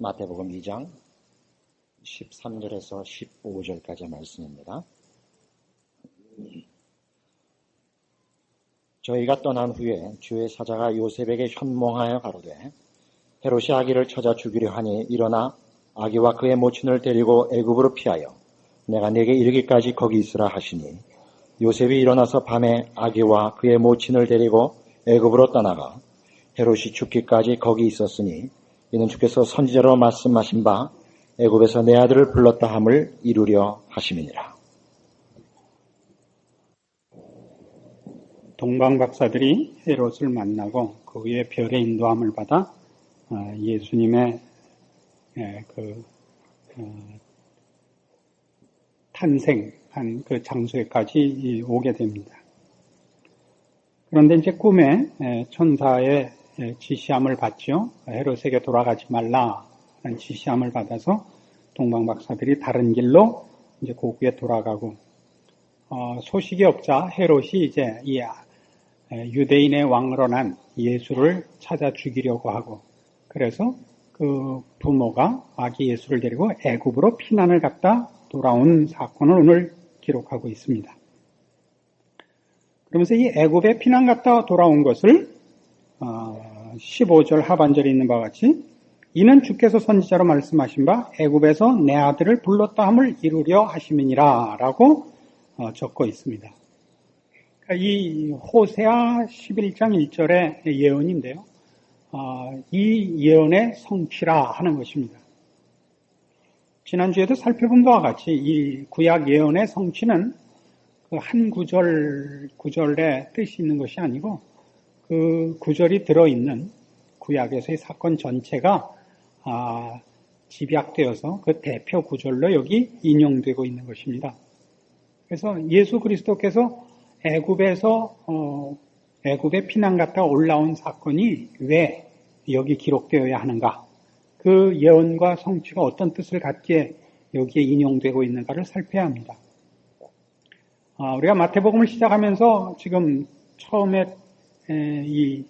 마태복음 2장 13절에서 15절까지의 말씀입니다. 저희가 떠난 후에 주의 사자가 요셉에게 현몽하여 가로되 헤롯이 아기를 찾아 죽이려 하니 일어나 아기와 그의 모친을 데리고 애굽으로 피하여 내가 네게 이르기까지 거기 있으라 하시니 요셉이 일어나서 밤에 아기와 그의 모친을 데리고 애굽으로 떠나가 헤롯이 죽기까지 거기 있었으니 이는 주께서 선지자로 말씀하신 바 애굽에서 내 아들을 불렀다 함을 이루려 하심이니라. 동방 박사들이 헤롯을 만나고 그의 별의 인도함을 받아 예수님의 탄생한 그 장소에까지 오게 됩니다. 그런데 이제 꿈에 천사의 지시함을 받죠. 헤롯에게 돌아가지 말라는 지시함을 받아서 동방 박사들이 다른 길로 이제 고국에 돌아가고 소식이 없자 헤롯이 이제 이 유대인의 왕으로 난 예수를 찾아 죽이려고 하고 그래서 그 부모가 아기 예수를 데리고 애굽으로 피난을 갔다 돌아온 사건을 오늘 기록하고 있습니다. 그러면서 이 애굽에 피난 갔다 돌아온 것을 15절 하반절에 있는 바와 같이 이는 주께서 선지자로 말씀하신 바 애굽에서 내 아들을 불렀다 함을 이루려 하심이니라 라고 적고 있습니다. 이 호세아 11장 1절의 예언인데요. 이 예언의 성취라 하는 것입니다. 지난주에도 살펴본 바와 같이 이 구약 예언의 성취는 그 한 구절의 뜻이 있는 것이 아니고 그 구절이 들어있는 구약에서의 사건 전체가 집약되어서 그 대표 구절로 여기 인용되고 있는 것입니다. 그래서 예수 그리스도께서 애굽에 피난 갔다 올라온 사건이 왜 여기 기록되어야 하는가? 그 예언과 성취가 어떤 뜻을 갖기에 여기에 인용되고 있는가를 살펴야 합니다. 우리가 마태복음을 시작하면서 지금 처음에 이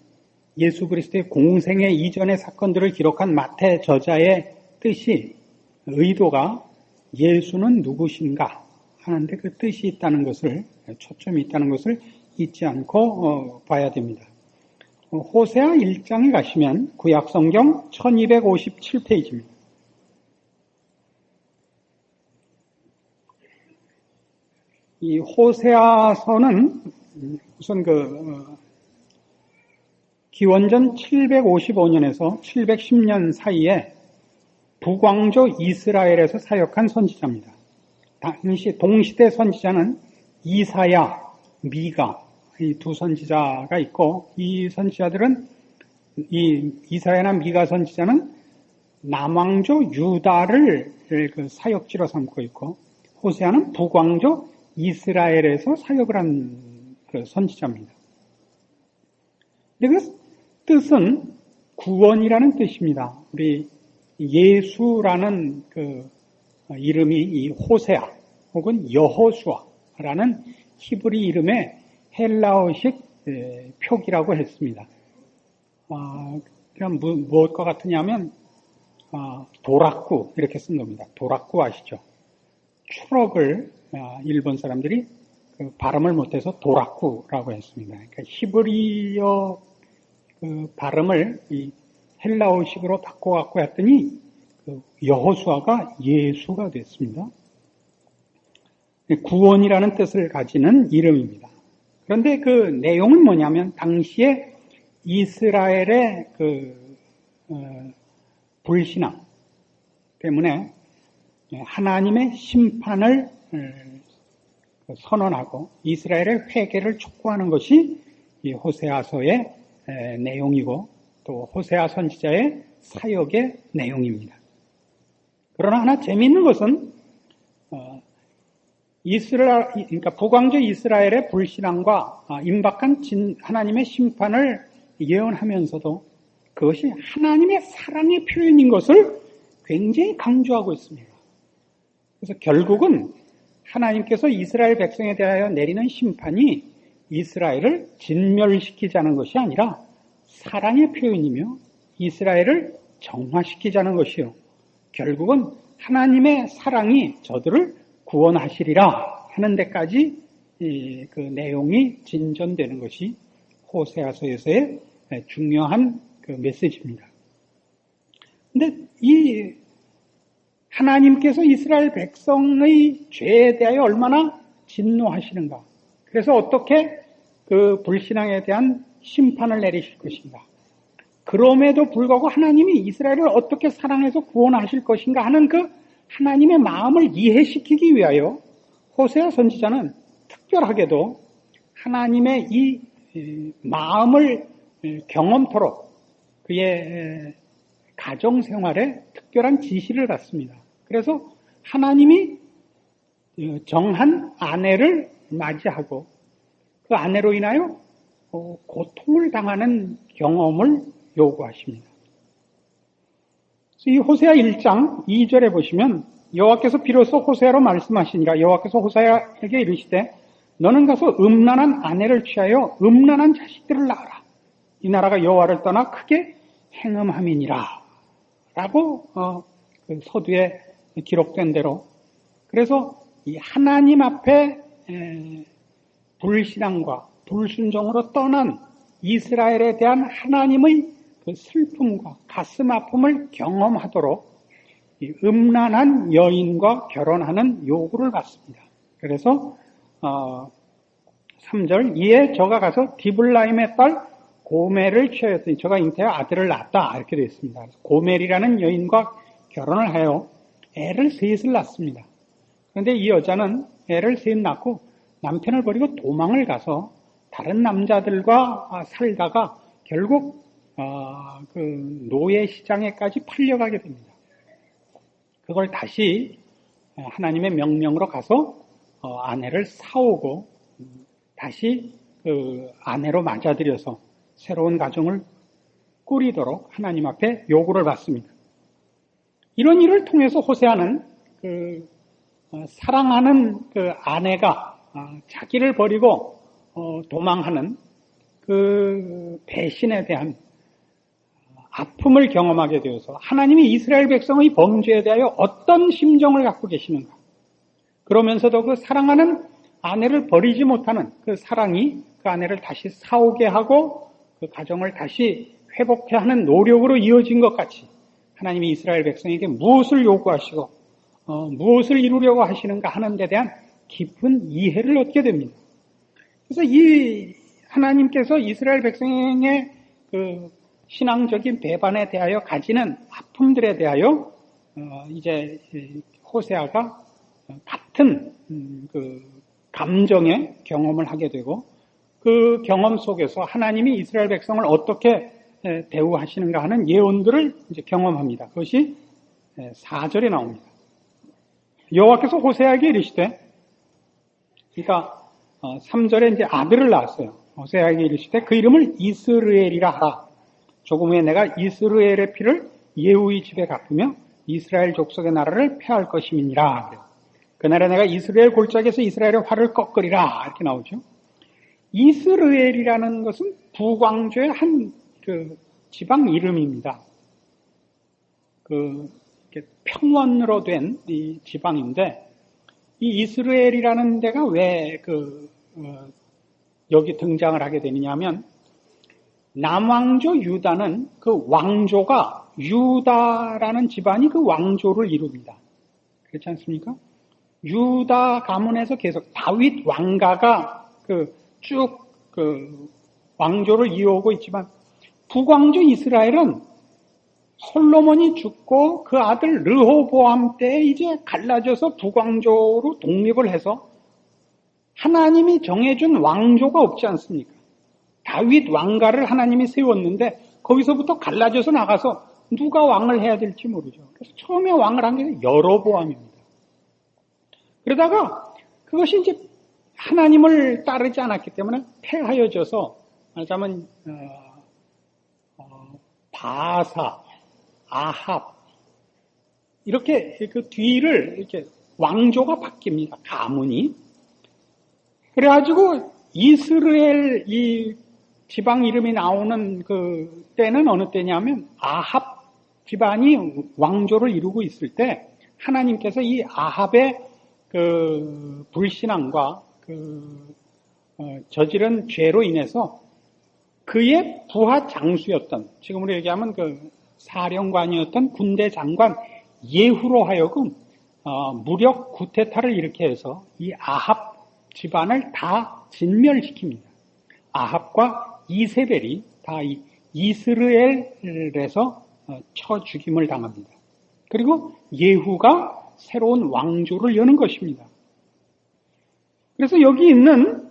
예수 그리스도의 공생애 이전의 사건들을 기록한 마태 저자의 뜻이 의도가 예수는 누구신가 하는데 그 뜻이 있다는 것을 초점이 있다는 것을 잊지 않고 봐야 됩니다. 호세아 1장에 가시면 구약성경 1257페이지입니다. 이 호세아서는 우선 기원전 755년에서 710년 사이에 북왕조 이스라엘에서 사역한 선지자입니다. 당시 동시대 선지자는 이사야, 미가 이 두 선지자가 있고 이 선지자들은 이 이사야나 미가 선지자는 남왕조 유다를 그 사역지로 삼고 있고 호세아는 북왕조 이스라엘에서 사역을 한 그 선지자입니다. 그 뜻은 구원이라는 뜻입니다. 우리 예수라는 그 이름이 이 호세아 혹은 여호수아라는 히브리 이름의 헬라어식 표기라고 했습니다. 그럼 무엇과 같으냐면 도락구 이렇게 쓴 겁니다. 도락구 아시죠? 추럭을 일본 사람들이 그 발음을 못해서 도락구라고 했습니다. 그러니까 히브리어 그 발음을 이 헬라어식으로 바꿔갖고 했더니 그 여호수아가 예수가 됐습니다. 구원이라는 뜻을 가지는 이름입니다. 그런데 그 내용은 뭐냐면 당시에 이스라엘의 불신앙 때문에 하나님의 심판을 선언하고 이스라엘의 회개를 촉구하는 것이 이 호세아서의 내용이고 또 호세아 선지자의 사역의 내용입니다. 그러나 하나 재미있는 것은 그러니까 북왕조 이스라엘의 불신앙과 임박한 하나님의 심판을 예언하면서도 그것이 하나님의 사랑의 표현인 것을 굉장히 강조하고 있습니다. 그래서 결국은 하나님께서 이스라엘 백성에 대하여 내리는 심판이 이스라엘을 진멸시키자는 것이 아니라 사랑의 표현이며 이스라엘을 정화시키자는 것이요. 결국은 하나님의 사랑이 저들을 구원하시리라 하는 데까지 그 내용이 진전되는 것이 호세아서에서의 중요한 그 메시지입니다. 근데 이 하나님께서 이스라엘 백성의 죄에 대하여 얼마나 진노하시는가. 그래서 어떻게 그 불신앙에 대한 심판을 내리실 것인가. 그럼에도 불구하고 하나님이 이스라엘을 어떻게 사랑해서 구원하실 것인가 하는 그 하나님의 마음을 이해시키기 위하여 호세아 선지자는 특별하게도 하나님의 이 마음을 경험토록 그의 가정생활에 특별한 지시를 받습니다. 그래서 하나님이 정한 아내를 맞이하고 그 아내로 인하여 고통을 당하는 경험을 요구하십니다. 이 호세아 1장 2절에 보시면 여호와께서 비로소 호세아로 말씀하시니라. 여호와께서 호세아에게 이르시되 너는 가서 음란한 아내를 취하여 음란한 자식들을 낳아라. 이 나라가 여호와를 떠나 크게 행음함이니라. 라고 그 서두에 기록된 대로 그래서 이 하나님 앞에 불신앙과 불순종으로 떠난 이스라엘에 대한 하나님의 그 슬픔과 가슴 아픔을 경험하도록 이 음란한 여인과 결혼하는 요구를 받습니다. 그래서 3절 이에 저가 가서 디블라임의 딸 고멜을 취하였더니 저가 잉태하여 아들을 낳았다 이렇게 되어 있습니다. 고멜이라는 여인과 결혼을 하여 애를 셋을 낳습니다. 그런데 이 여자는 애를 셋 낳고 남편을 버리고 도망을 가서 다른 남자들과 살다가 결국 그 노예 시장에까지 팔려가게 됩니다. 그걸 다시 하나님의 명령으로 가서 아내를 사오고 다시 그 아내로 맞아들여서 새로운 가정을 꾸리도록 하나님 앞에 요구를 받습니다. 이런 일을 통해서 호세아는 그 사랑하는 그 아내가 자기를 버리고 도망하는 그 배신에 대한 아픔을 경험하게 되어서 하나님이 이스라엘 백성의 범죄에 대하여 어떤 심정을 갖고 계시는가. 그러면서도 그 사랑하는 아내를 버리지 못하는 그 사랑이 그 아내를 다시 사오게 하고 그 가정을 다시 회복해 하는 노력으로 이어진 것 같이 하나님이 이스라엘 백성에게 무엇을 요구하시고 무엇을 이루려고 하시는가 하는 데 대한 깊은 이해를 얻게 됩니다. 그래서 이 하나님께서 이스라엘 백성의 그 신앙적인 배반에 대하여 가지는 아픔들에 대하여 이제 호세아가 같은 그 감정의 경험을 하게 되고 그 경험 속에서 하나님이 이스라엘 백성을 어떻게 대우하시는가 하는 예언들을 이제 경험합니다. 그것이 4절에 나옵니다. 여호와께서 호세아에게 이르시되, 그러니까 3절에 이제 아들을 낳았어요. 호세아에게 이르시되 그 이름을 이스르엘이라 하라. 조금 후에 내가 이스라엘의 피를 예후의 집에 갚으며 이스라엘 족속의 나라를 폐할 것임이니라. 그날에 내가 이스라엘 골짜기에서 이스라엘의 활을 꺾으리라. 이렇게 나오죠. 이스라엘이라는 것은 북왕조의 한 그 지방 이름입니다. 그 평원으로 된 이 지방인데 이 이스라엘이라는 데가 왜 여기 등장을 하게 되느냐면 남왕조 유다는 그 왕조가 유다라는 집안이 그 왕조를 이룹니다. 그렇지 않습니까? 유다 가문에서 계속 다윗 왕가가 쭉 왕조를 이어오고 있지만 북왕조 이스라엘은 솔로몬이 죽고 그 아들 르호보암 때 이제 갈라져서 북왕조로 독립을 해서 하나님이 정해준 왕조가 없지 않습니까? 다윗 왕가를 하나님이 세웠는데 거기서부터 갈라져서 나가서 누가 왕을 해야 될지 모르죠. 그래서 처음에 왕을 한 게 여로보암입니다. 그러다가 그것이 이제 하나님을 따르지 않았기 때문에 폐하여져서 말하자면 바사, 아합 이렇게 그 뒤를 이렇게 왕조가 바뀝니다. 가문이. 그래가지고 이스라엘 이 지방 이름이 나오는 그 때는 어느 때냐면 아합 집안이 왕조를 이루고 있을 때 하나님께서 이 아합의 그 불신앙과 저지른 죄로 인해서 그의 부하 장수였던, 지금으로 얘기하면 그 사령관이었던 군대 장관 예후로 하여금 무력 구테타를 일으켜 해서 이 아합 집안을 다 진멸시킵니다. 아합과 이세벨이 다 이스라엘에서 쳐 죽임을 당합니다. 그리고 예후가 새로운 왕조를 여는 것입니다. 그래서 여기 있는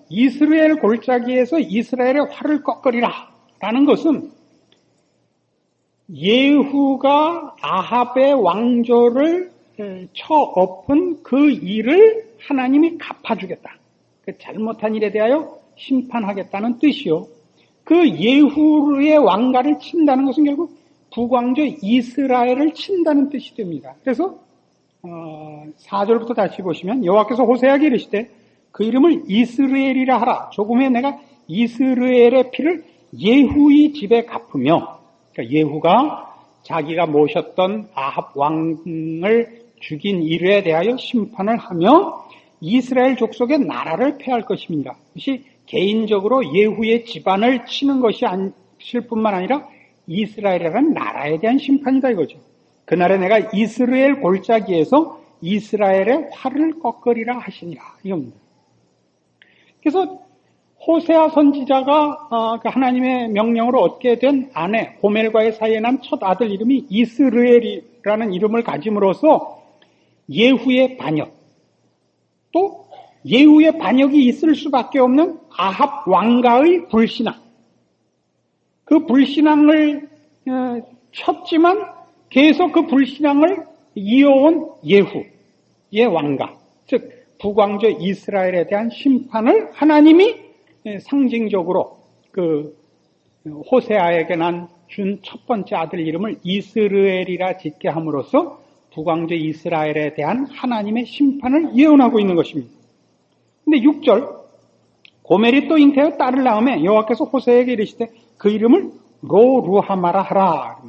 이스라엘 골짜기에서 이스라엘의 활을 꺾으리라 라는 것은 예후가 아합의 왕조를 쳐엎은 그 일을 하나님이 갚아주겠다. 그 잘못한 일에 대하여 심판하겠다는 뜻이요. 그 예후의 왕가를 친다는 것은 결국 북왕조 이스라엘을 친다는 뜻이 됩니다. 그래서 4절부터 다시 보시면 여호와께서 호세아에게 이르시되 그 이름을 이스라엘이라 하라. 조금 후에 내가 이스라엘의 피를 예후의 집에 갚으며, 그러니까 예후가 자기가 모셨던 아합 왕을 죽인 일에 대하여 심판을 하며 이스라엘 족속의 나라를 폐할 것입니다. 이것이 개인적으로 예후의 집안을 치는 것이 아실 뿐만 아니라 이스라엘이라는 나라에 대한 심판이다 이거죠. 그날에 내가 이스라엘 골짜기에서 이스라엘의 활을 꺾으리라 하시니라 이겁니다. 그래서 호세아 선지자가 그 하나님의 명령으로 얻게 된 아내 고멜과의 사이에 난 첫 아들 이름이 이스라엘이라는 이름을 가짐으로써 예후의 반역, 또 예후의 반역이 있을 수밖에 없는 아합 왕가의 불신앙, 그 불신앙을 쳤지만 계속 그 불신앙을 이어온 예후의 왕가, 즉 북왕조 이스라엘에 대한 심판을 하나님이 상징적으로 그 호세아에게 난 준 첫 번째 아들 이름을 이스라엘이라 짓게 함으로써 북왕조 이스라엘에 대한 하나님의 심판을 예언하고 있는 것입니다. 근데 6절 고멜이 또 잉태하여 딸을 낳으며 여호와께서 호세아에게 이르시되 그 이름을 로루하마라 하라.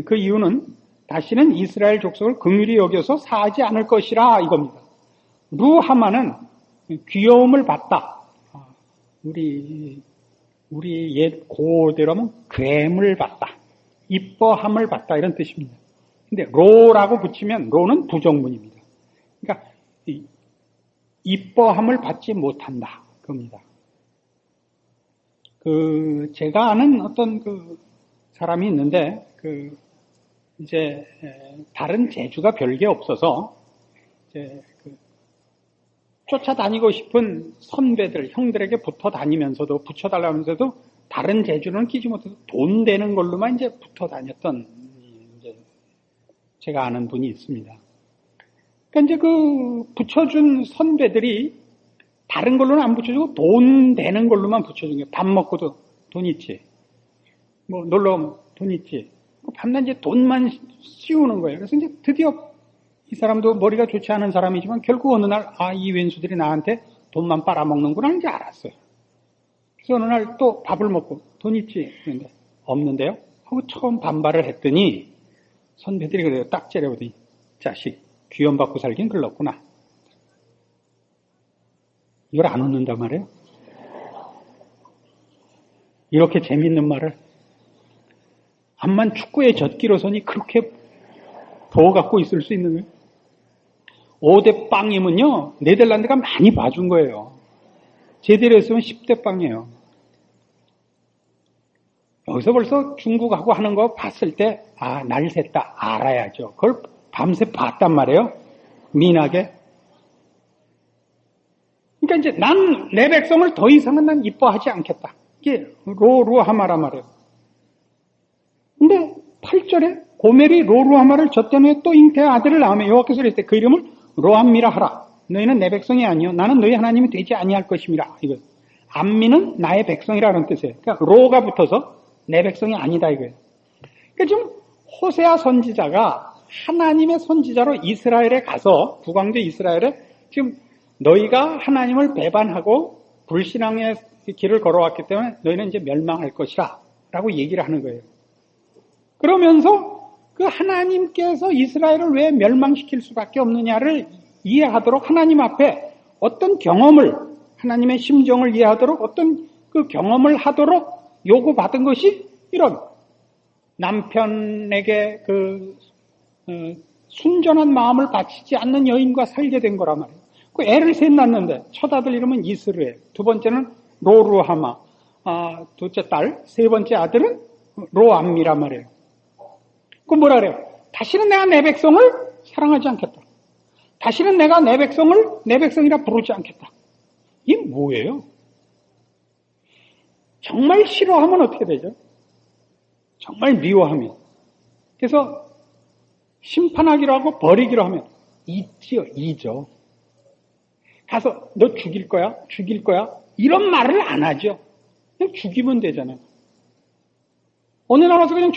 그 이유는 다시는 이스라엘 족속을 긍휼히 여겨서 사하지 않을 것이라 이겁니다. 루하마는 귀여움을 받다. 우리 옛 고대로 하면 괴물 받다. 이뻐함을 받다 이런 뜻입니다. 근데 로라고 붙이면 로는 부정문입니다. 그러니까 이뻐함을 받지 못한다. 그겁니다. 제가 아는 어떤 사람이 있는데, 이제, 다른 재주가 별게 없어서, 이제, 쫓아다니고 싶은 선배들, 형들에게 붙어 다니면서도, 붙여달라면서도, 다른 재주는 끼지 못해서 돈 되는 걸로만 이제 붙어 다녔던, 이제, 제가 아는 분이 있습니다. 그러니까 이제 붙여준 선배들이 다른 걸로는 안 붙여주고 돈 되는 걸로만 붙여준 거예요. 밥 먹고도 돈 있지. 뭐 놀러 오면 돈 있지. 밤낮 이제 돈만 씌우는 거예요. 그래서 이제 드디어 이 사람도 머리가 좋지 않은 사람이지만 결국 어느 날 이 왼수들이 나한테 돈만 빨아먹는구나 이제 알았어요. 그래서 어느 날 또 밥을 먹고 돈 있지. 그런데 없는데요. 하고 처음 반발을 했더니 선배들이 그래요. 딱 째려보더니 자식 귀염받고 살긴 글렀구나. 이걸 안 웃는단 말이에요. 이렇게 재밌는 말을 암만 축구의 젖기로서니 그렇게 더 갖고 있을 수 있는 거예요. 5대 빵이면요 네덜란드가 많이 봐준 거예요. 제대로 했으면 10대 빵이에요. 여기서 벌써 중국하고 하는 거 봤을 때 날 샜다 알아야죠. 그걸 밤새 봤단 말이에요. 민하게. 그러니까 이제 난 내 백성을 더 이상은 난 이뻐하지 않겠다. 이게 로루하마라 말이에요. 근데 8절에 고멜이 로루하마를 젖된 후에 또 잉태한 아들을 낳으며 여호와께서 이르시되 그 이름을 로암미라 하라. 너희는 내 백성이 아니요 나는 너희 하나님이 되지 아니할 것임이라. 이거 암미는 나의 백성이라는 뜻이에요. 그러니까 로가 붙어서 내 백성이 아니다 이거예요. 그러니까 지금 호세아 선지자가 하나님의 선지자로 이스라엘에 가서 북왕조 이스라엘에 지금 너희가 하나님을 배반하고 불신앙의 길을 걸어왔기 때문에 너희는 이제 멸망할 것이라 라고 얘기를 하는 거예요. 그러면서 그 하나님께서 이스라엘을 왜 멸망시킬 수밖에 없느냐를 이해하도록 하나님 앞에 어떤 경험을, 하나님의 심정을 이해하도록 어떤 그 경험을 하도록 요구받은 것이 이런 남편에게 순전한 마음을 바치지 않는 여인과 살게 된 거란 말이에요. 그 애를 셋 낳는데 첫 아들 이름은 이스르엘, 두 번째는 로루하마, 둘째 딸, 세 번째 아들은 로암미란 말이에요. 그 뭐라 그래요? 다시는 내가 내 백성을 사랑하지 않겠다. 다시는 내가 내 백성을 내 백성이라 부르지 않겠다. 이게 뭐예요? 정말 싫어하면 어떻게 되죠? 정말 미워하면. 그래서 심판하기로 하고 버리기로 하면 잊죠. 가서 너 죽일 거야? 죽일 거야? 이런 말을 안 하죠. 그냥 죽이면 되잖아요. 어느 나라서 그냥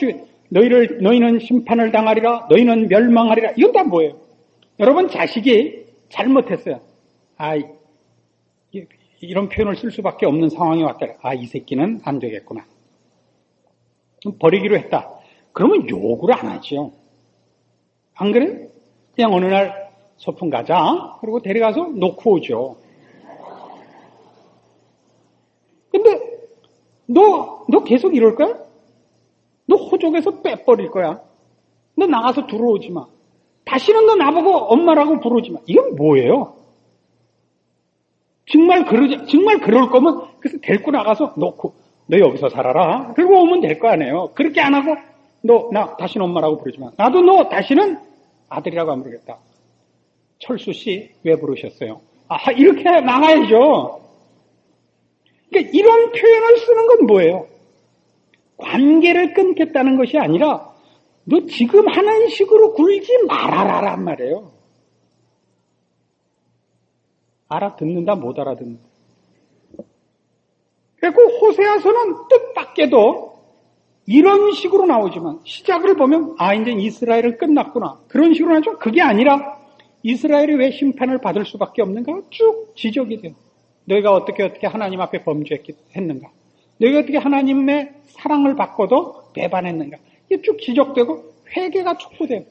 너희는 심판을 당하리라, 너희는 멸망하리라. 이건 다 뭐예요? 여러분 자식이 잘못했어요. 이런 표현을 쓸 수밖에 없는 상황이 왔다. 이 새끼는 안 되겠구나. 버리기로 했다. 그러면 욕을 안 하죠. 안 그래요? 그냥 어느 날 소풍 가자. 그리고 데려가서 놓고 오죠. 근데 너 계속 이럴 거야? 너 호적에서 빼버릴 거야. 너 나가서 들어오지 마. 다시는 너 나보고 엄마라고 부르지 마. 이건 뭐예요? 정말 그럴 거면 그래서 데리고 나가서 놓고 너 여기서 살아라. 그리고 오면 될 거 아니에요. 그렇게 안 하고 나 다시는 엄마라고 부르지 마. 나도 너 다시는 아들이라고 안 부르겠다. 철수 씨 왜 부르셨어요? 이렇게 나가야죠. 그러니까 이런 표현을 쓰는 건 뭐예요? 관계를 끊겠다는 것이 아니라 너 지금 하는 식으로 굴지 말아라란 말이에요. 알아듣는다 못 알아듣는다. 그리고 호세아서는 뜻밖에도 이런 식으로 나오지만 시작을 보면 이제 이스라엘은 끝났구나. 그런 식으로 하죠. 그게 아니라 이스라엘이 왜 심판을 받을 수밖에 없는가 쭉 지적이 돼요. 너희가 어떻게 하나님 앞에 범죄했는가. 너희가 어떻게 하나님의 사랑을 받고도 배반했는가. 이게 쭉 지적되고 회개가 촉구돼요.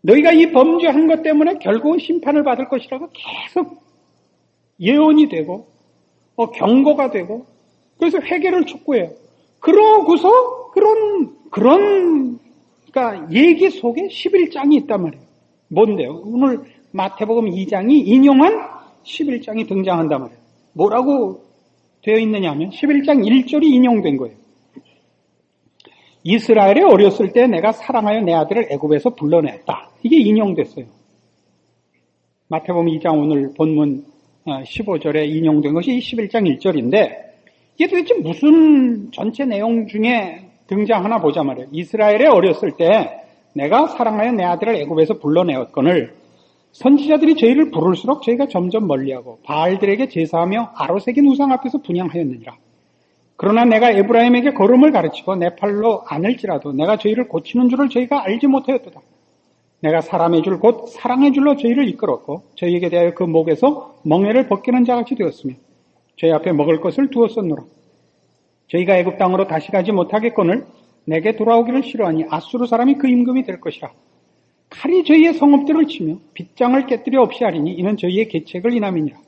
너희가 이 범죄한 것 때문에 결국은 심판을 받을 것이라고 계속 예언이 되고 경고가 되고 그래서 회개를 촉구해요. 그러고서 그러니까 얘기 속에 11장이 있단 말이에요. 뭔데요? 오늘 마태복음 2장이 인용한 11장이 등장한단 말이에요. 뭐라고 되어 있느냐 하면 11장 1절이 인용된 거예요. 이스라엘이 어렸을 때 내가 사랑하여 내 아들을 애굽에서 불러냈다. 이게 인용됐어요. 마태복음 2장 오늘 본문 15절에 인용된 것이 11장 1절인데 이게 도대체 무슨 전체 내용 중에 등장하나 보자 말이에요. 이스라엘이 어렸을 때 내가 사랑하여 내 아들을 애굽에서 불러내었거늘 선지자들이 저희를 부를수록 저희가 점점 멀리하고 바알들에게 제사하며 아로새긴 우상 앞에서 분향하였느니라. 그러나 내가 에브라임에게 걸음을 가르치고 내 팔로 안을지라도 내가 저희를 고치는 줄을 저희가 알지 못하였도다. 내가 사람의 줄 곧 사랑의 줄로 저희를 이끌었고 저희에게 대하여 그 목에서 멍에를 벗기는 자같이 되었으며 저희 앞에 먹을 것을 두었었노라. 저희가 애굽 땅으로 다시 가지 못하겠거늘 내게 돌아오기를 싫어하니 아수르 사람이 그 임금이 될 것이라. 칼이 저희의 성읍들을 치며 빗장을 깨뜨려 없이 하리니 이는 저희의 계책을 인함이니라.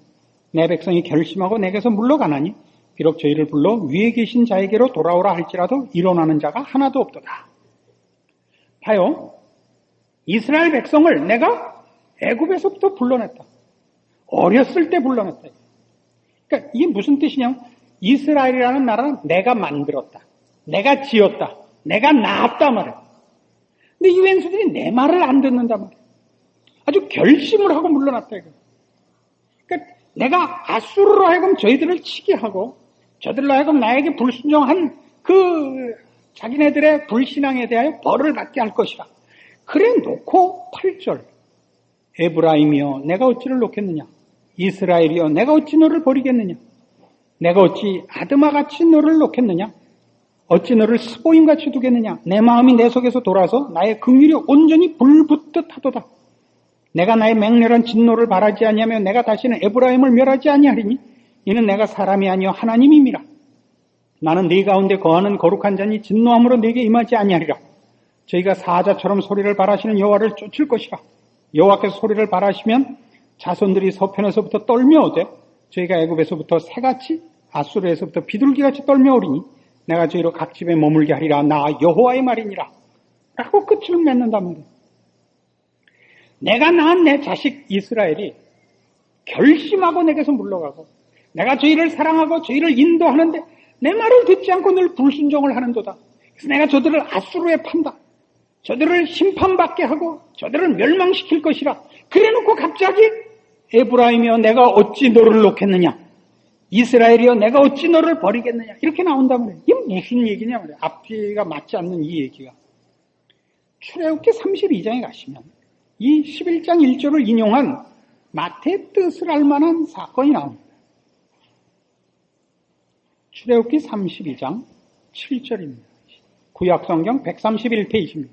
내 백성이 결심하고 내게서 물러가나니 비록 저희를 불러 위에 계신 자에게로 돌아오라 할지라도 일어나는 자가 하나도 없도다. 봐요. 이스라엘 백성을 내가 애굽에서부터 불러냈다. 어렸을 때 불러냈다. 그러니까 이게 무슨 뜻이냐면 이스라엘이라는 나라는 내가 만들었다. 내가 지었다. 내가 낳았다 말이야. 근데 이 왼수들이 내 말을 안 듣는단 말이야. 아주 결심을 하고 물러났다 이거. 그러니까 내가 아수르로 하여금 저희들을 치게 하고 저들로 하여금 나에게 불순종한 그 자기네들의 불신앙에 대하여 벌을 받게 할 것이라. 그래 놓고 8절 에브라임이여 내가 어찌를 놓겠느냐. 이스라엘이여 내가 어찌 너를 버리겠느냐. 내가 어찌 아드마같이 너를 놓겠느냐. 어찌 너를 스보임같이 두겠느냐. 내 마음이 내 속에서 돌아서 나의 긍휼이 온전히 불붙듯 하도다. 내가 나의 맹렬한 진노를 바라지 아니하며 내가 다시는 에브라임을 멸하지 아니하리니 이는 내가 사람이 아니여 하나님임이라. 나는 네 가운데 거하는 거룩한 자니 진노함으로 네게 임하지 아니하리라. 저희가 사자처럼 소리를 발하시는 여호와를 쫓을 것이라. 여호와께서 소리를 발하시면 자손들이 서편에서부터 떨며오되 저희가 애굽에서부터 새같이 아수르에서부터 비둘기같이 떨며오리니 내가 저희로 각 집에 머물게 하리라. 나 여호와의 말이니라. 라고 끝을 맺는단 말이에요. 내가 낳은 내 자식 이스라엘이 결심하고 내게서 물러가고 내가 저희를 사랑하고 저희를 인도하는데 내 말을 듣지 않고 늘 불순종을 하는도다. 그래서 내가 저들을 아수르에 판다. 저들을 심판받게 하고 저들을 멸망시킬 것이라. 그래놓고 갑자기 에브라임이여 내가 어찌 너를 놓겠느냐. 이스라엘이여 내가 어찌 너를 버리겠느냐. 이렇게 나온단 말이에요. 이게 무슨 얘기냐 말이에요. 앞뒤가 맞지 않는 이 얘기가. 출애굽기 32장에 가시면 이 11장 1절을 인용한 마태의 뜻을 알 만한 사건이 나옵니다. 출애굽기 32장 7절입니다. 구약성경 131페이지입니다.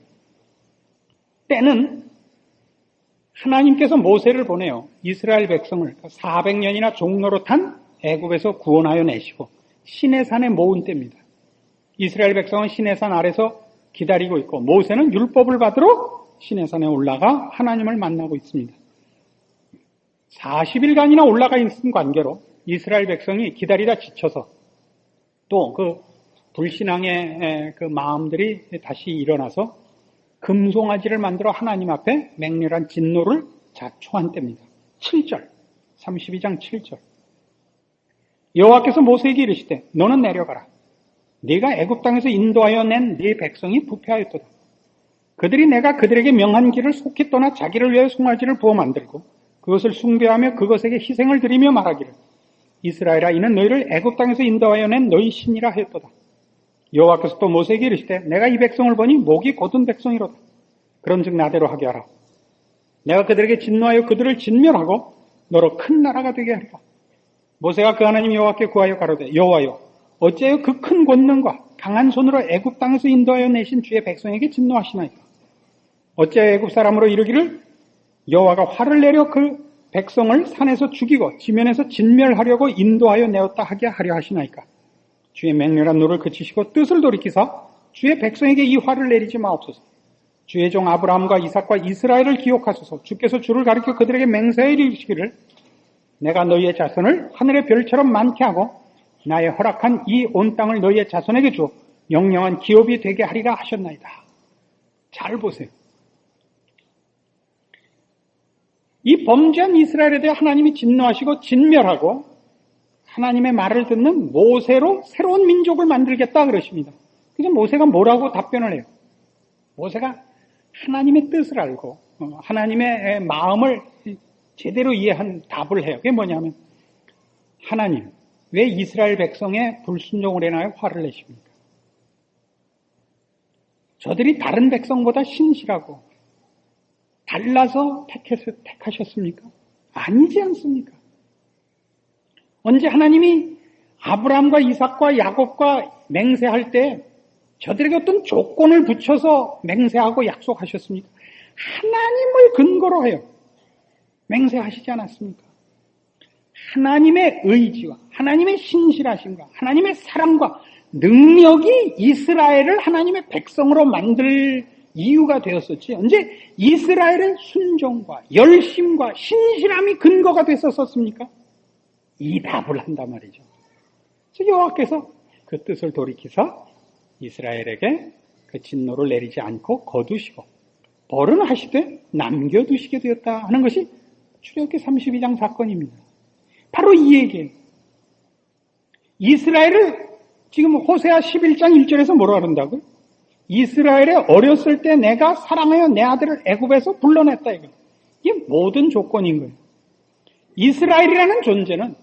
때는 하나님께서 모세를 보내요. 이스라엘 백성을 400년이나 종로로 탄 애굽에서 구원하여 내시고 시내산에 모은 때입니다. 이스라엘 백성은 시내산 아래서 기다리고 있고 모세는 율법을 받으러 시내산에 올라가 하나님을 만나고 있습니다. 40일간이나 올라가 있는 관계로 이스라엘 백성이 기다리다 지쳐서 또 그 불신앙의 그 마음들이 다시 일어나서 금송아지를 만들어 하나님 앞에 맹렬한 진노를 자초한 때입니다. 7절, 32장 7절. 여호와께서 모세에게 이르시되 너는 내려가라. 네가 애굽 땅에서 인도하여 낸 네 백성이 부패하였도다. 그들이 내가 그들에게 명한 길을 속히 떠나 자기를 위하여 송아지를 부어 만들고 그것을 숭배하며 그것에게 희생을 드리며 말하기를 이스라엘아 이는 너희를 애굽 땅에서 인도하여 낸 너희 신이라 하였도다. 여호와께서 또 모세에게 이르시되 내가 이 백성을 보니 목이 곧은 백성이로다. 그런즉 나대로 하게 하라. 내가 그들에게 진노하여 그들을 진멸하고 너로 큰 나라가 되게 하리라. 모세가 그 하나님 여호와께 구하여 가로되 여호와여 어찌하여 그 큰 권능과 강한 손으로 애굽 땅에서 인도하여 내신 주의 백성에게 진노하시나이까. 어찌하여 애굽 사람으로 이르기를 여호와가 화를 내려 그 백성을 산에서 죽이고 지면에서 진멸하려고 인도하여 내었다 하게 하려 하시나이까. 주의 맹렬한 노를 그치시고 뜻을 돌이키사 주의 백성에게 이 화를 내리지 마옵소서. 주의 종 아브라함과 이삭과 이스라엘을 기억하소서. 주께서 주를 가리켜 그들에게 맹세하여 이르시기를 내가 너희의 자손을 하늘의 별처럼 많게 하고 나의 허락한 이 온 땅을 너희의 자손에게 주어 영영한 기업이 되게 하리라 하셨나이다. 잘 보세요. 이 범죄한 이스라엘에 대해 하나님이 진노하시고 진멸하고 하나님의 말을 듣는 모세로 새로운 민족을 만들겠다 그러십니다. 그래서 모세가 뭐라고 답변을 해요? 모세가 하나님의 뜻을 알고 하나님의 마음을 제대로 이해한 답을 해요. 그게 뭐냐면 하나님, 왜 이스라엘 백성의 불순종을 인하여 화를 내십니까? 저들이 다른 백성보다 신실하고 달라서 택하셨습니까? 아니지 않습니까? 언제 하나님이 아브라함과 이삭과 야곱과 맹세할 때 저들에게 어떤 조건을 붙여서 맹세하고 약속하셨습니까? 하나님을 근거로 해요. 맹세하시지 않았습니까? 하나님의 의지와 하나님의 신실하심과 하나님의 사랑과 능력이 이스라엘을 하나님의 백성으로 만들 이유가 되었었지. 언제 이스라엘의 순종과 열심과 신실함이 근거가 됐었습니까? 이 답을 한단 말이죠. 그래서 여호와께서 그 뜻을 돌이키사 이스라엘에게 그 진노를 내리지 않고 거두시고 벌은 하시되 남겨두시게 되었다 하는 것이 출애굽기 32장 사건입니다. 바로 이 얘기예요. 이스라엘을 지금 호세아 11장 1절에서 뭐라 그런다고요? 이스라엘에 어렸을 때 내가 사랑하여 내 아들을 애굽에서 불러냈다 이거. 이게 모든 조건인 거예요. 이스라엘이라는 존재는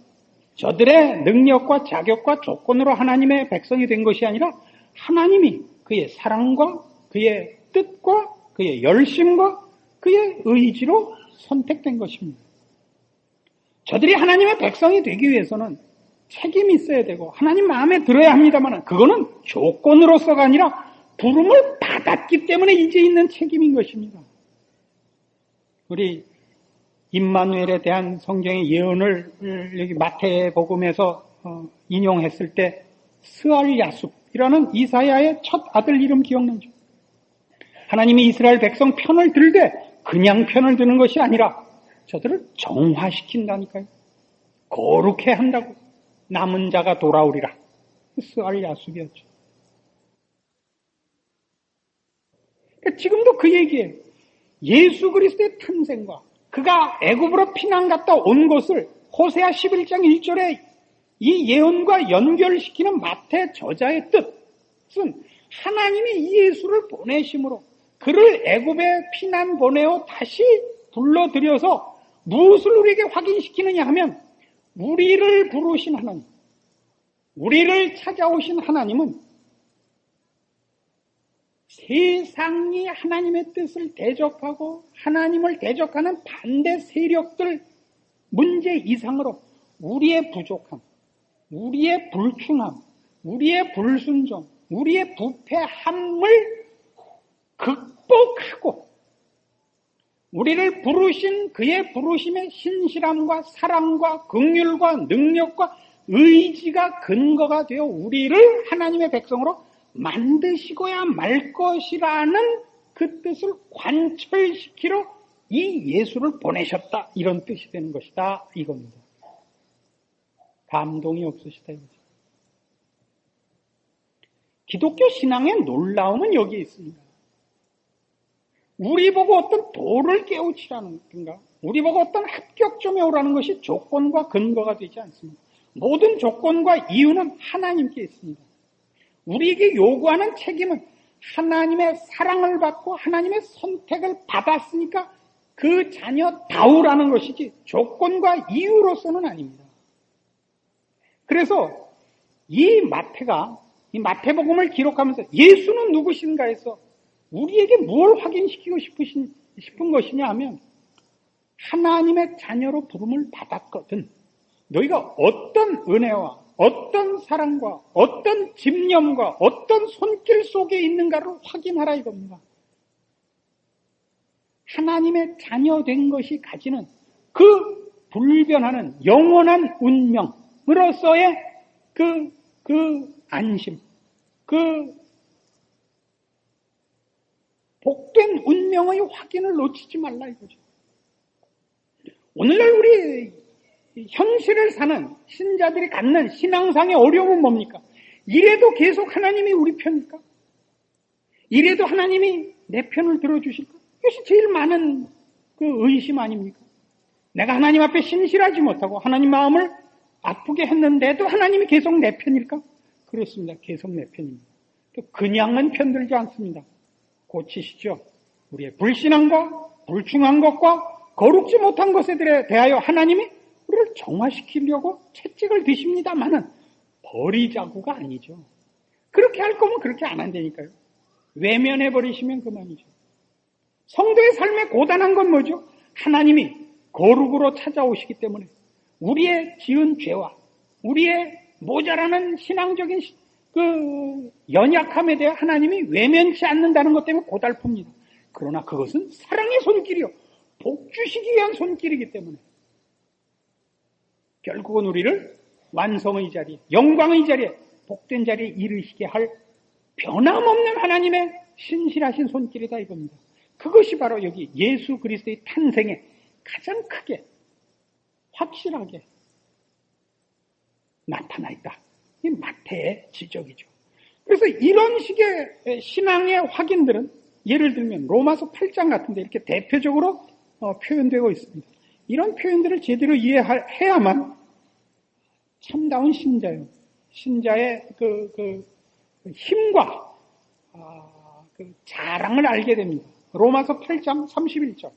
저들의 능력과 자격과 조건으로 하나님의 백성이 된 것이 아니라 하나님이 그의 사랑과 그의 뜻과 그의 열심과 그의 의지로 선택된 것입니다. 저들이 하나님의 백성이 되기 위해서는 책임이 있어야 되고 하나님 마음에 들어야 합니다만 그거는 조건으로서가 아니라 부름을 받았기 때문에 이제 있는 책임인 것입니다. 우리 임마누엘에 대한 성경의 예언을 여기 마태복음에서 인용했을 때 스알야숲이라는 이사야의 첫 아들 이름 기억나죠? 하나님이 이스라엘 백성 편을 들되 그냥 편을 드는 것이 아니라 저들을 정화시킨다니까요. 거룩해 한다고. 남은 자가 돌아오리라. 스알야숲이었죠. 그러니까 지금도 그 얘기예요. 예수 그리스도의 탄생과 그가 애굽으로 피난 갔다 온 것을 호세아 11장 1절에 이 예언과 연결시키는 마태 저자의 뜻은 하나님이 이 예수를 보내심으로 그를 애굽에 피난 보내어 다시 불러들여서 무엇을 우리에게 확인시키느냐 하면 우리를 부르신 하나님, 우리를 찾아오신 하나님은 세상이 하나님의 뜻을 대적하고 하나님을 대적하는 반대 세력들 문제 이상으로 우리의 부족함, 우리의 불충함, 우리의 불순종, 우리의 부패함을 극복하고 우리를 부르신 그의 부르심의 신실함과 사랑과 긍휼과 능력과 의지가 근거가 되어 우리를 하나님의 백성으로 만드시고야 말 것이라는 그 뜻을 관철시키러 이 예수를 보내셨다. 이런 뜻이 되는 것이다. 이겁니다. 감동이 없으시다 이거죠. 기독교 신앙의 놀라움은 여기에 있습니다. 우리 보고 어떤 도를 깨우치라는 건가? 우리 보고 어떤 합격점에 오라는 것이 조건과 근거가 되지 않습니다. 모든 조건과 이유는 하나님께 있습니다. 우리에게 요구하는 책임은 하나님의 사랑을 받고 하나님의 선택을 받았으니까 그 자녀다우라는 것이지 조건과 이유로서는 아닙니다. 그래서 이 마태복음을 기록하면서 예수는 누구신가 해서 우리에게 뭘 확인시키고 싶은 것이냐 하면 하나님의 자녀로 부름을 받았거든. 너희가 어떤 은혜와 어떤 사랑과 어떤 집념과 어떤 손길 속에 있는가를 확인하라 이겁니다. 하나님의 자녀된 것이 가지는 그 불변하는 영원한 운명으로서의 그 안심, 그 복된 운명의 확인을 놓치지 말라 이거죠. 오늘날 우리 현실을 사는 신자들이 갖는 신앙상의 어려움은 뭡니까? 이래도 계속 하나님이 우리 편일까? 이래도 하나님이 내 편을 들어주실까? 이것이 제일 많은 그 의심 아닙니까? 내가 하나님 앞에 신실하지 못하고 하나님 마음을 아프게 했는데도 하나님이 계속 내 편일까? 그렇습니다. 계속 내 편입니다. 또 그냥은 편들지 않습니다. 고치시죠. 우리의 불신앙과 불충한 것과 거룩지 못한 것에 대하여 하나님이 우리를 정화시키려고 채찍을 드십니다만은 버리자고가 아니죠. 그렇게 할 거면 그렇게 안 한다니까요. 외면해버리시면 그만이죠. 성도의 삶에 고단한 건 뭐죠? 하나님이 거룩으로 찾아오시기 때문에 우리의 지은 죄와 우리의 모자라는 신앙적인 그 연약함에 대해 하나님이 외면치 않는다는 것 때문에 고달픕니다. 그러나 그것은 사랑의 손길이요. 복 주시기 위한 손길이기 때문에 결국은 우리를 완성의 자리에, 영광의 자리에, 복된 자리에 이르시게 할 변함없는 하나님의 신실하신 손길이다 이겁니다. 그것이 바로 여기 예수 그리스도의 탄생에 가장 크게 확실하게 나타나 있다. 이 마태의 지적이죠. 그래서 이런 식의 신앙의 확인들은 예를 들면 로마서 8장 같은 데 이렇게 대표적으로 표현되고 있습니다. 이런 표현들을 제대로 이해해야만 참다운 신자의 그 힘과 그 자랑을 알게 됩니다. 로마서 8장 31절.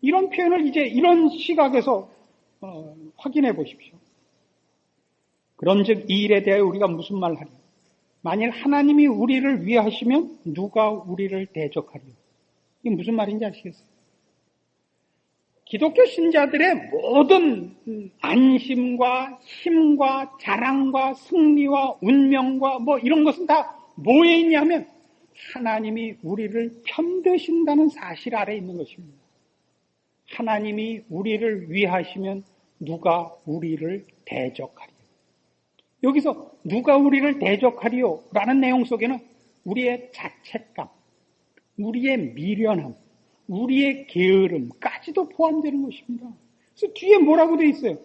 이런 표현을 이제 이런 시각에서 확인해 보십시오. 그런즉 이 일에 대하여 우리가 무슨 말을 하리요? 만일 하나님이 우리를 위하시면 누가 우리를 대적하리요? 이게 무슨 말인지 아시겠어요? 기독교 신자들의 모든 안심과 힘과 자랑과 승리와 운명과 뭐 이런 것은 다 뭐에 있냐면 하나님이 우리를 편드신다는 사실 아래 있는 것입니다. 하나님이 우리를 위하시면 누가 우리를 대적하리요? 여기서 누가 우리를 대적하리요? 라는 내용 속에는 우리의 자책감, 우리의 미련함, 우리의 게으름까지도 포함되는 것입니다. 그래서 뒤에 뭐라고 되어 있어요?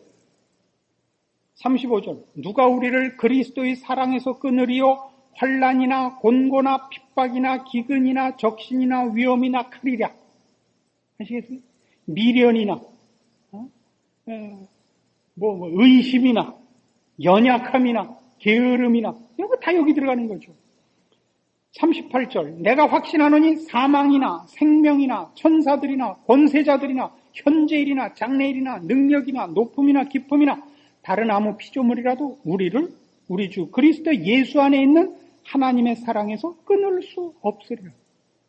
35절. 누가 우리를 그리스도의 사랑에서 끊으리요? 환난이나 곤고나 핍박이나 기근이나 적신이나 위험이나 칼이랴. 아시겠어요? 미련이나 의심이나 연약함이나 게으름이나 이런 거 다 여기 들어가는 거죠. 38절. 내가 확신하노니 사망이나 생명이나 천사들이나 권세자들이나 현재일이나 장래일이나 능력이나 높음이나 깊음이나 다른 아무 피조물이라도 우리를 우리 주 그리스도 예수 안에 있는 하나님의 사랑에서 끊을 수 없으리라.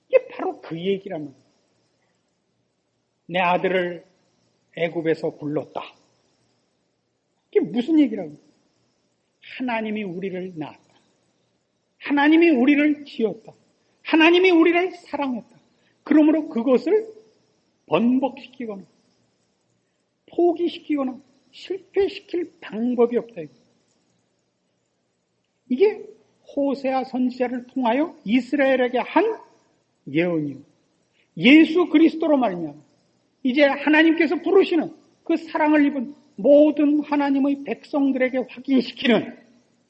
이게 바로 그 얘기라면 내 아들을 애굽에서 불렀다. 이게 무슨 얘기라고? 하나님이 우리를 낳았다. 하나님이 우리를 지었다. 하나님이 우리를 사랑했다. 그러므로 그것을 번복시키거나 포기시키거나 실패시킬 방법이 없다. 이게 호세아 선지자를 통하여 이스라엘에게 한 예언이요. 예수 그리스도로 말미암아 이제 하나님께서 부르시는 그 사랑을 입은 모든 하나님의 백성들에게 확인시키는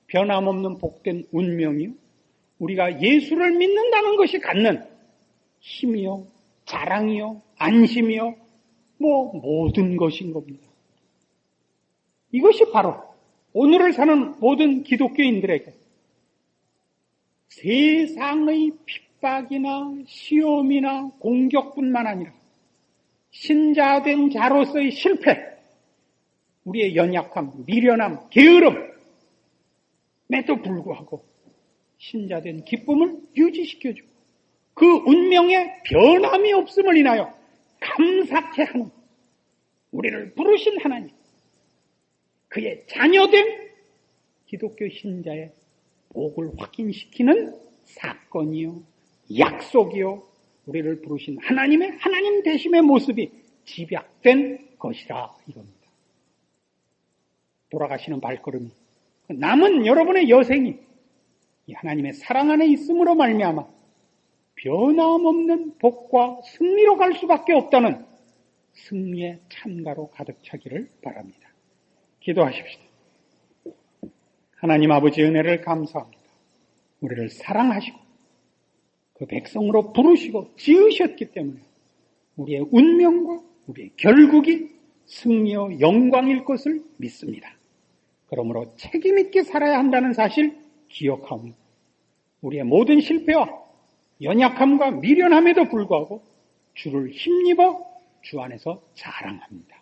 변함없는 복된 운명이요. 우리가 예수를 믿는다는 것이 갖는 힘이요, 자랑이요, 안심이요, 모든 것인 겁니다. 이것이 바로 오늘을 사는 모든 기독교인들에게 세상의 핍박이나 시험이나 공격뿐만 아니라 신자된 자로서의 실패, 우리의 연약함, 미련함, 게으름에도 불구하고 신자된 기쁨을 유지시켜주고 그 운명에 변함이 없음을 인하여 감사케 하는 우리를 부르신 하나님, 그의 자녀된 기독교 신자의 복을 확인시키는 사건이요, 약속이요, 우리를 부르신 하나님의 하나님 되심의 모습이 집약된 것이라 이겁니다. 돌아가시는 발걸음이, 남은 여러분의 여생이 이 하나님의 사랑 안에 있음으로 말미암아 변함없는 복과 승리로 갈 수밖에 없다는 승리의 찬가로 가득 차기를 바랍니다. 기도하십시다. 하나님 아버지 은혜를 감사합니다. 우리를 사랑하시고 그 백성으로 부르시고 지으셨기 때문에 우리의 운명과 우리의 결국이 승리와 영광일 것을 믿습니다. 그러므로 책임 있게 살아야 한다는 사실 기억하며 우리의 모든 실패와 연약함과 미련함에도 불구하고 주를 힘입어 주 안에서 자랑합니다.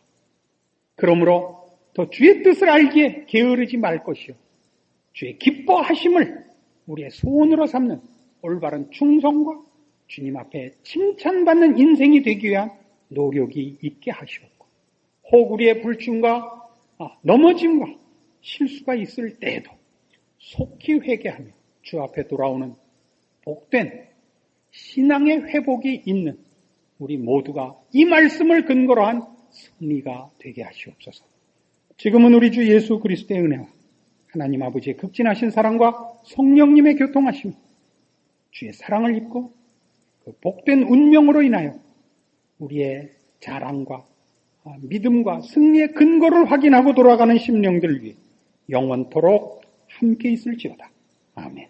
그러므로 더 주의 뜻을 알기에 게으르지 말 것이요, 주의 기뻐하심을 우리의 소원으로 삼는 올바른 충성과 주님 앞에 칭찬받는 인생이 되기 위한 노력이 있게 하시옵고, 혹 우리의 불충과 넘어짐과 실수가 있을 때에도 속히 회개하며 주 앞에 돌아오는 복된 신앙의 회복이 있는 우리 모두가 이 말씀을 근거로 한 승리가 되게 하시옵소서. 지금은 우리 주 예수 그리스도의 은혜와 하나님 아버지의 극진하신 사랑과 성령님의 교통하심, 주의 사랑을 입고 그 복된 운명으로 인하여 우리의 자랑과 믿음과 승리의 근거를 확인하고 돌아가는 심령들 위해 영원토록 함께 있을지어다. 아멘.